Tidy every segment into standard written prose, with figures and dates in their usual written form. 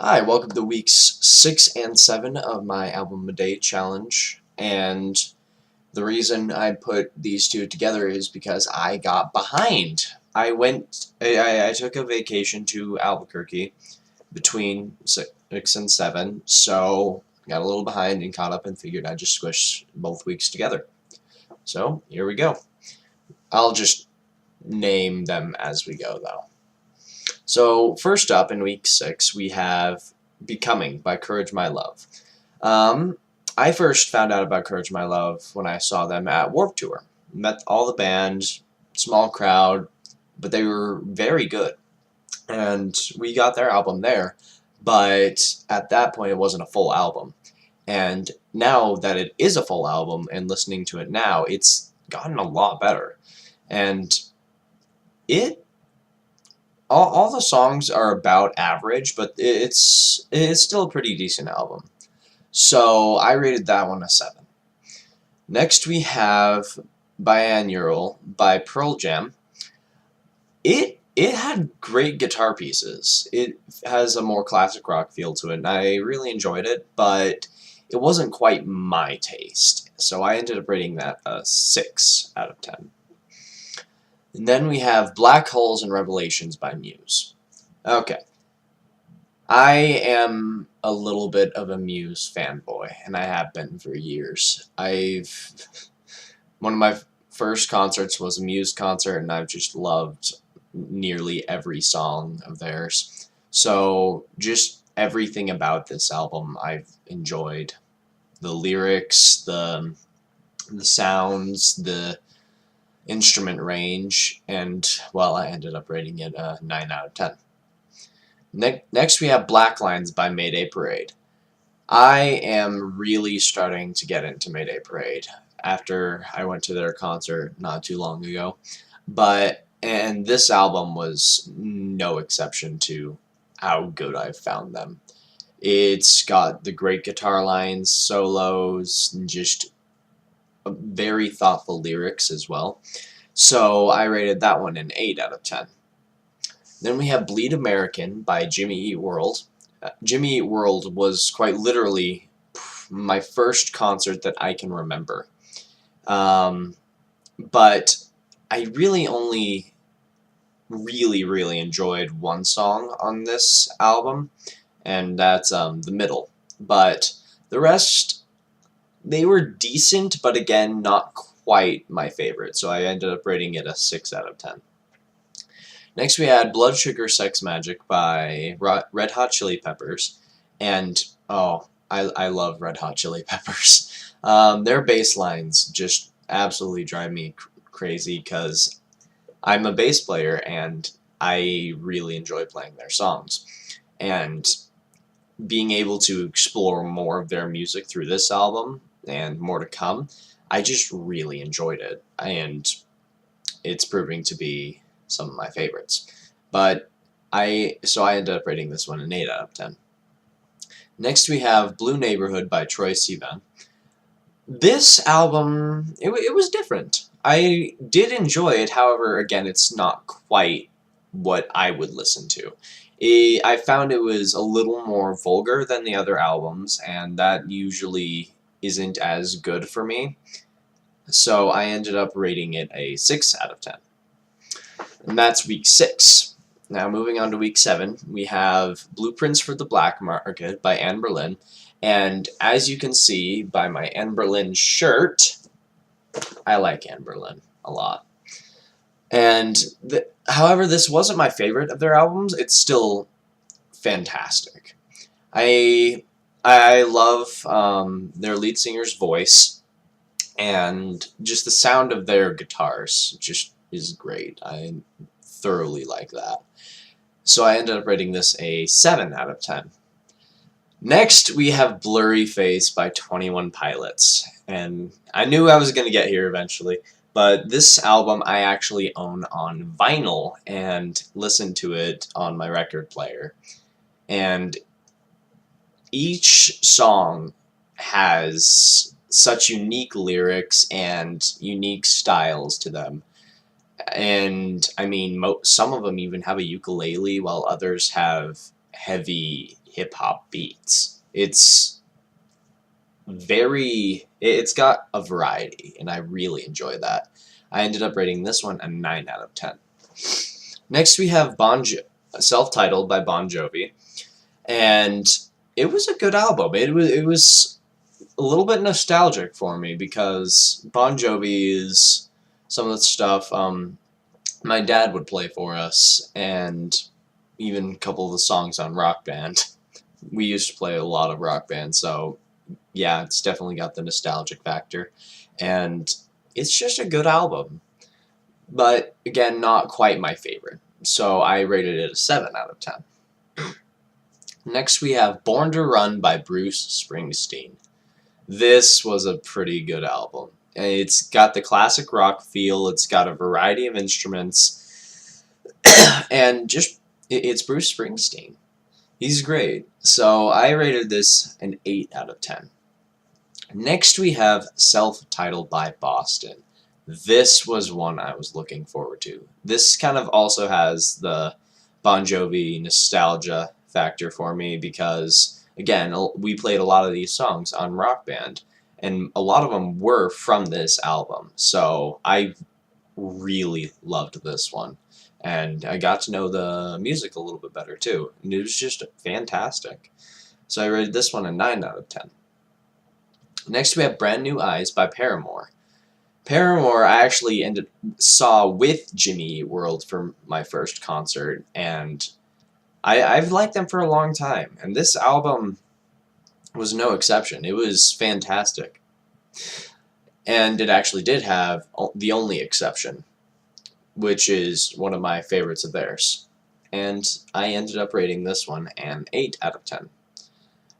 Hi, welcome to weeks 6 and 7 of my Album a Day challenge. And the reason I put these two together is because I got behind. I took a vacation to Albuquerque between 6 and 7, so I got a little behind and caught up and figured I'd just squish both weeks together. So, here we go. I'll just name them as we go, though. So first up in week 6 we have Becoming by Courage My Love. I first found out about Courage My Love when I saw them at Warped Tour. Met all the band, small crowd, but they were very good. And we got their album there, but at that point it wasn't a full album. And now that it is a full album and listening to it now, it's gotten a lot better. And it all the songs are about average, but it's still a pretty decent album. So I rated that one a 7. Next we have Bianaural by Pearl Jam. It had great guitar pieces. It has a more classic rock feel to it, and I really enjoyed it, but it wasn't quite my taste. So I ended up rating that a 6 out of 10. And then we have Black Holes and Revelations by Muse. Okay. I am a little bit of a Muse fanboy, and I have been for years. One of my first concerts was a Muse concert, and I've just loved nearly every song of theirs. So just everything about this album I've enjoyed. The lyrics, the sounds, the instrument range, and, well, I ended up rating it a 9 out of 10. Next we have Black Lines by Mayday Parade. I am really starting to get into Mayday Parade after I went to their concert not too long ago, and this album was no exception to how good I've found them. It's got the great guitar lines, solos, and just very thoughtful lyrics as well. So I rated that one an 8 out of 10. Then we have Bleed American by Jimmy Eat World. Jimmy Eat World was quite literally my first concert that I can remember. But I really only really enjoyed one song on this album, and that's The Middle. But the rest, they were decent, but again, not quite my favorite, so I ended up rating it a 6 out of 10. Next we had Blood Sugar Sex Magik by Red Hot Chili Peppers, and I love Red Hot Chili Peppers. Their bass lines just absolutely drive me crazy because I'm a bass player and I really enjoy playing their songs. And being able to explore more of their music through this album and more to come, I just really enjoyed it, and it's proving to be some of my favorites. But so I ended up rating this one an 8 out of 10. Next we have Blue Neighborhood by Troye Sivan. This album, it was different. I did enjoy it, however, again, it's not quite what I would listen to. I found it was a little more vulgar than the other albums, and that usually isn't as good for me. So I ended up rating it a 6 out of 10. And that's week 6. Now moving on to week 7, we have Blueprints for the Black Market by Anberlin. And as you can see by my Anberlin shirt, I like Anberlin a lot. And however, this wasn't my favorite of their albums. It's still fantastic. I love their lead singer's voice, and just the sound of their guitars just is great. I thoroughly like that. So I ended up rating this a 7 out of 10. Next, we have Blurryface by 21 Pilots. And I knew I was going to get here eventually, but this album I actually own on vinyl and listen to it on my record player. And each song has such unique lyrics and unique styles to them. And I mean, some of them even have a ukulele, while others have heavy hip-hop beats. It's got a variety, and I really enjoy that. I ended up rating this one a 9 out of 10. Next we have self-titled by Bon Jovi, and it was a good album. It was a little bit nostalgic for me because Bon Jovi is some of the stuff my dad would play for us, and even a couple of the songs on Rock Band. We used to play a lot of Rock Band, so yeah, it's definitely got the nostalgic factor, and it's just a good album. But again, not quite my favorite, so I rated it a 7 out of 10. Next we have Born to Run by Bruce Springsteen. This was a pretty good album. It's got the classic rock feel, it's got a variety of instruments, and it's Bruce Springsteen. He's great. So I rated this an 8 out of 10. Next we have Self-Titled by Boston. This was one I was looking forward to. This kind of also has the Bon Jovi nostalgia factor for me because, again, we played a lot of these songs on Rock Band, and a lot of them were from this album. So I really loved this one. And I got to know the music a little bit better too. And it was just fantastic. So I rated this one a 9 out of 10. Next we have Brand New Eyes by Paramore. Paramore I actually saw with Jimmy Eat World for my first concert, and I've liked them for a long time. And this album was no exception. It was fantastic. And it actually did have the only exception, which is one of my favorites of theirs. And I ended up rating this one an 8 out of 10.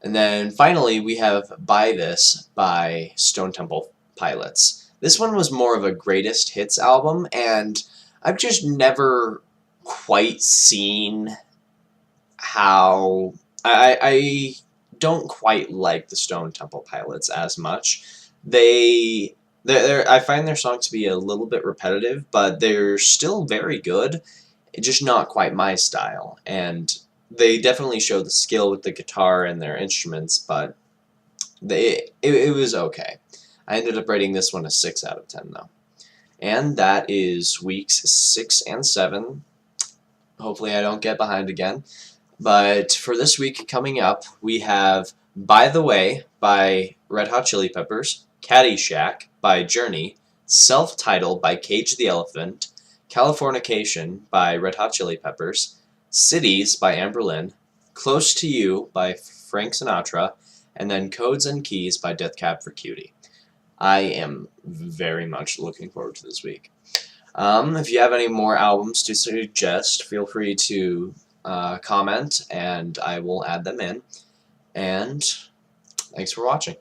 And then finally we have Buy This by Stone Temple Pilots. This one was more of a greatest hits album, and I've just never quite seen how... I don't quite like the Stone Temple Pilots as much. I find their songs to be a little bit repetitive, but they're still very good. It's just not quite my style, and they definitely show the skill with the guitar and their instruments, but it was okay. I ended up rating this one a 6 out of 10, though. And that is weeks 6 and 7. Hopefully I don't get behind again. But for this week coming up, we have By the Way by Red Hot Chili Peppers, Caddyshack by Journey, Self-Titled by Cage the Elephant, Californication by Red Hot Chili Peppers, Cities by Anberlin, Close to You by Frank Sinatra, and then Codes and Keys by Death Cab for Cutie. I am very much looking forward to this week. If you have any more albums to suggest, feel free to comment, and I will add them in. And thanks for watching.